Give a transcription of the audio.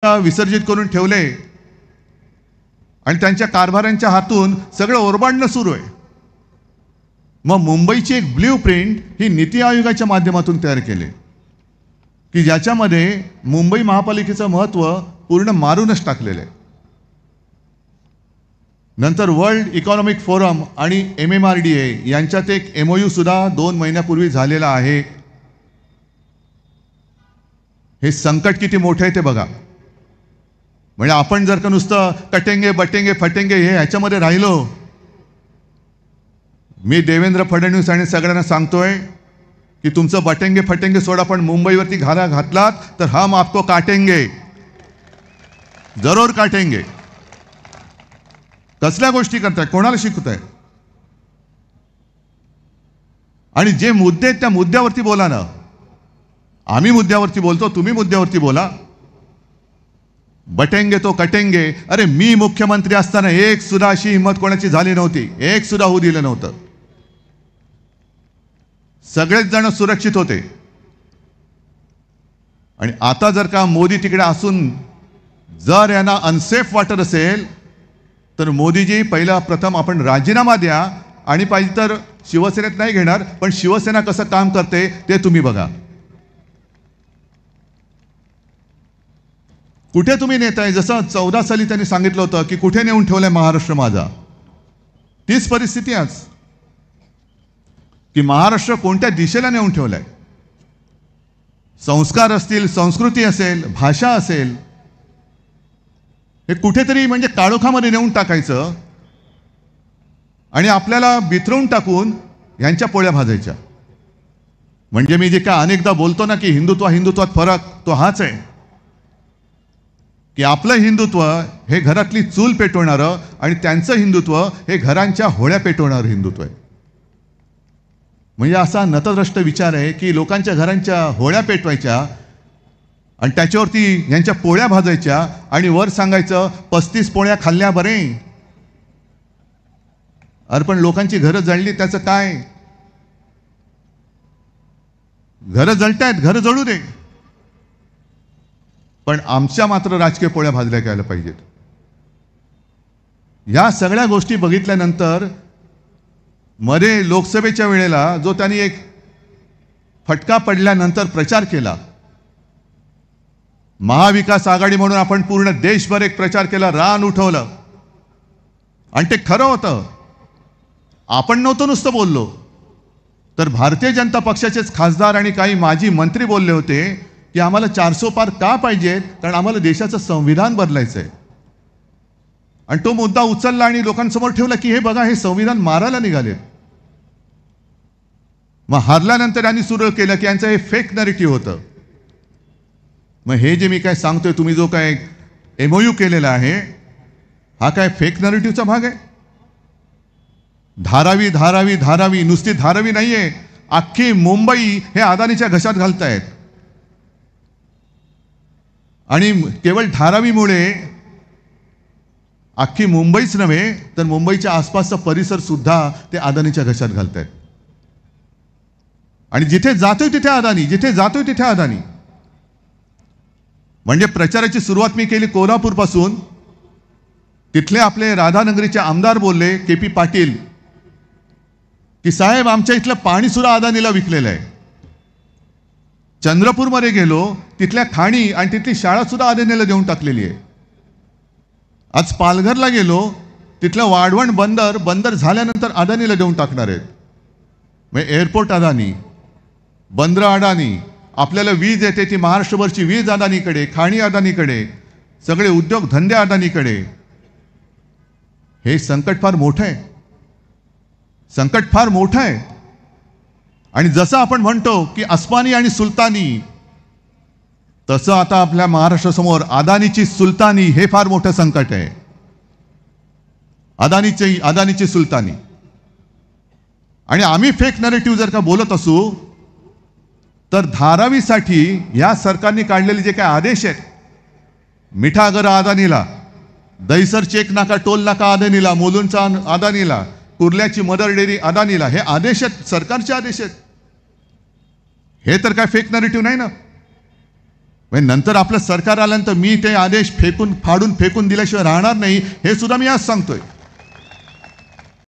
विसर्जित करून ठेवले आणि त्यांच्या कारभाऱ्यांच्या हातून सगळं ओरबाडणं सुरू आहे। मग मुंबईची एक ब्ल्यू प्रिंट ही नीती आयोगाच्या माध्यमातून तयार केली की ज्याच्यामध्ये मुंबई महापालिकेचं महत्त्व पूर्ण मारूनच टाकलेलं आहे। नंतर वर्ल्ड इकॉनॉमिक फोरम आणि MMRDA यांच्यात एक MOU सुद्धा 2 महिन्यापूर्वी झालेला आहे। हे संकट किती मोठे आहे ते बघा। म्हणजे आपण जर का नुसतं कटेंगे बटेंगे फटेंगे हे ह्याच्यामध्ये राहिलो, मी देवेंद्र फडणवीस आणि सगळ्यांना सांगतोय की तुमचं बटेंगे फटेंगे सोडा, पण मुंबईवरती घाला घातलात तर हम आपको काटेंगे, जरूर काटेंगे। कसल्या गोष्टी करताय, कोणाला शिकवताय? आणि जे मुद्दे आहेत त्या मुद्द्यावरती बोला ना। आम्ही मुद्द्यावरती बोलतो, तुम्ही मुद्द्यावरती बोला। बटेंगे तो कटेंगे, अरे मी मुख्यमंत्री असताना एक सुद्धा अशी हिंमत कोणाची झाली नव्हती, एक सुद्धा होऊ दिलं नव्हतं। सगळेच जण सुरक्षित होते। आणि आता जर का मोदी तिकडे असून जर यांना अनसेफ वाटत असेल तर मोदीजी पहिला प्रथम आपण राजीनामा द्या आणि पाहिजे तर शिवसेनेत नाही घेणार, पण शिवसेना कसं काम करते ते तुम्ही बघा। कुठे तुम्ही नेताय? जसं 14 साली त्यांनी सांगितलं होतं की कुठे नेऊन ठेवलंय महाराष्ट्र माझा, तीच परिस्थिती आज की महाराष्ट्र कोणत्या दिशेला नेऊन ठेवलाय। संस्कार असतील, संस्कृती असेल, भाषा असेल, हे कुठेतरी म्हणजे काळोखामध्ये नेऊन टाकायचं आणि आपल्याला बिथरून टाकून यांच्या पोळ्या भाजायच्या। म्हणजे मी जे काय अनेकदा बोलतो ना की हिंदुत्वात फरक, तो हाच आहे की आपलं हिंदुत्व हे घरातली चूल पेटवणारं आणि त्यांचं हिंदुत्व हे घरांच्या होळ्या पेटवणारं हिंदुत्व आहे। म्हणजे असा नतद्रष्ट विचार आहे की लोकांच्या घरांच्या होळ्या पेटवायच्या आणि त्याच्यावरती यांच्या पोळ्या भाजायच्या आणि वर सांगायचं 35 पोळ्या खाल्ल्या बरे। अरे पण लोकांची घरं जळली त्याचं काय? घरं जळतायत, घरं जळू दे, पण आमच्या मात्र राजकीय पोळ्या भाजल्या गेल्या पाहिजेत। या सगळ्या गोष्टी बघितल्यानंतर मध्ये लोकसभेच्या वेळेला जो त्यांनी एक फटका पडल्यानंतर प्रचार केला, महाविकास आघाडी म्हणून आपण पूर्ण देशभर एक प्रचार केला, रान उठवलं आणि ते खरं होतं। आपण नव्हतं नुसतं बोललो, तर भारतीय जनता पक्षाचेच खासदार आणि काही माजी मंत्री बोलले होते की आम्हाला 400 पार का पाहिजे, कारण आम्हाला देशाचं संविधान बदलायचंय। आणि तो मुद्दा उचलला आणि लोकांसमोर ठेवला की हे बघा, हे संविधान मारायला निघाले। मग हारल्यानंतर यांनी सुरू केलं की यांचं हे फेक नॅरेटिव्ह होतं। मग हे जे मी काय सांगतोय, तुम्ही जो काय MOU केलेला आहे, हा काय फेक नॅरेटिव्हचा भाग आहे? धारावी धारावी धारावी, नुसती धारावी नाहीये, अख्खी मुंबई हे अदानीच्या घशात घालतायत। आणि केवळ धारावीमुळे अख्खी मुंबईच नव्हे तर मुंबईच्या आसपासचा परिसर सुद्धा ते अदानीच्या घशात घालतायत। आणि जिथे जातोय तिथे अदानी, जिथे जातोय तिथे अदानी। म्हणजे प्रचाराची सुरुवात मी केली कोल्हापूर पासून। तिथले आपले राधानगरीचे आमदार बोलले KP पाटील की साहेब आमच्या इथलं पाणी सुद्धा अदानीला विकलेलं आहे। चंद्रपूरमध्ये गेलो, तिथल्या खाणी आणि तिथली शाळा सुद्धा अदानीला देऊन टाकलेली आहे। आज पालघरला गेलो, तिथलं वाढवण बंदर झाल्यानंतर अदानीला देऊन टाकणार आहेत। म्हणजे एअरपोर्ट अदानी, बंदर अदानी, आपल्याला वीज येते ती महाराष्ट्रभरची वीज अदानीकडे, खाणी अदानीकडे, सगळे उद्योग धंदे अदानीकडे। हे संकट फार मोठं आहे, संकट फार मोठं आहे। आणि जसं आपण म्हणतो की अस्मानी आणि सुलतानी, तसं आता आपल्या महाराष्ट्रासमोर अदानीची सुलतानी हे फार मोठं संकट आहे। अदानीची सुलतानी। आणि आम्ही फेक नॅरेटिव्ह जर का बोलत असू तर धारावीसाठी या सरकारने काढलेले जे काही आदेश आहेत, मिठागरा अदानीला, दहिसर चेक नाका टोल नाका अदानीला, मुलुंडचा अदानीला, कुर्ल्याची मदर डेअरी अदानीला, हे आदेश आहेत, सरकारचे आदेश आहेत। हे तर काय फेक नॅरेटिव्ह नाही ना। म्हणजे नंतर आपलं सरकार आल्यानंतर मी ते आदेश फाडून फेकून दिल्याशिवाय राहणार नाही, हे सुद्धा मी आज सांगतोय.